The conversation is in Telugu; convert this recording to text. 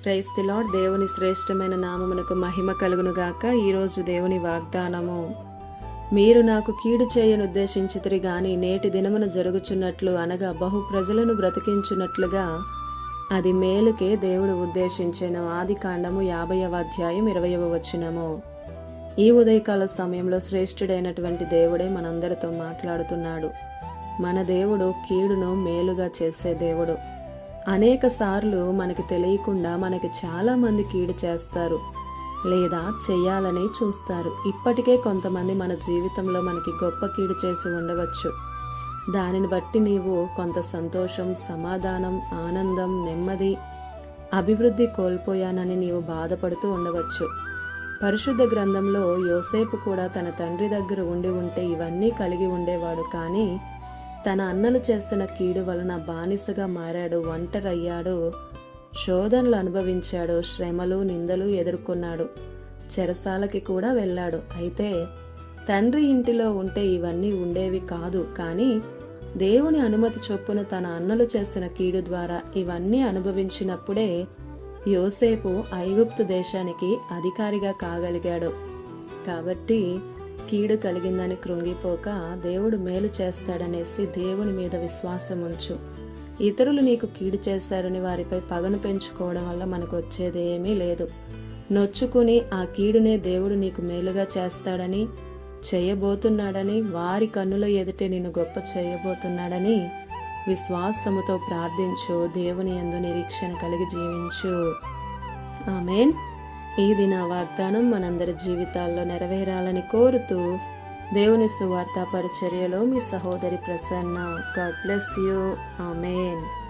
Praise the lord. దేవుని శ్రేష్టమైన నామమునకు మహిమ కలుగును గాక. ఈరోజు దేవుని వాగ్దానము, మీరు నాకు కీడు చేయనుద్దేశించితిరి గాని నేటి దినమున జరుగుచున్నట్లు అనగా బహు ప్రజలను బ్రతికించున్నట్లుగా అది మేలుకే దేవుడు ఉద్దేశించెను. ఆదికాండము 50వ అధ్యాయం 20వ వచనము. ఈ ఉదయకాల సమయంలో శ్రేష్ఠుడైనటువంటి దేవుడే మనందరితో మాట్లాడుతున్నాడు. మన దేవుడు కీడును మేలుగా చేసే దేవుడు. అనేక సార్లు మనకి తెలియకుండా మనకి చాలా మంది కీడు చేస్తారు లేదా చెయ్యాలని చూస్తారు. ఇప్పటికే కొంతమంది మన జీవితంలో మనకి గొప్ప కీడు చేసి ఉండవచ్చు. దానిని బట్టి నీవు కొంత సంతోషం, సమాధానం, ఆనందం, నెమ్మది, అభివృద్ధి కోల్పోయానని నీవు బాధపడుతూ ఉండవచ్చు. పరిశుద్ధ గ్రంథంలో యోసేపు కూడా తన తండ్రి దగ్గర ఉంటే ఇవన్నీ కలిగి ఉండేవాడు. కానీ తన అన్నలు చేసిన కీడు వలన బానిసగా మారాడు, ఒంటరయ్యాడు, శోధనలు అనుభవించాడు, శ్రమలు, నిందలు ఎదుర్కొన్నాడు, చెరసాలకి కూడా వెళ్ళాడు. అయితే తండ్రి ఇంటిలో ఉంటే ఇవన్నీ ఉండేవి కాదు. కానీ దేవుని అనుమతి చొప్పున తన అన్నలు చేసిన కీడు ద్వారా ఇవన్నీ అనుభవించినప్పుడే యోసేపు ఐగుప్తు దేశానికి అధికారిగా కాగలిగాడు. కాబట్టి కీడు కలిగిందని కృంగిపోక దేవుడు మేలు చేస్తాడనేసి దేవుని మీద విశ్వాసం ఉంచు. ఇతరులు నీకు కీడు చేశారని వారిపై పగను పెంచుకోవడం వల్ల మనకు వచ్చేదేమీ లేదు. నొచ్చుకుని ఆ కీడునే దేవుడు నీకు మేలుగా చేస్తాడని, చేయబోతున్నాడని, వారి కన్నుల ఎదుటే నిన్ను గొప్ప చేయబోతున్నాడని విశ్వాసముతో ప్రార్థించు. దేవుని యందు నిరీక్షణ కలిగి జీవించు. ఆమేన్. ఈ దిన వాగ్దానం మనందరి జీవితాల్లో నెరవేరాలని కోరుతూ దేవుని సువార్త పరిచర్యలో మీ సహోదరి Prasanna. God bless you. Amen.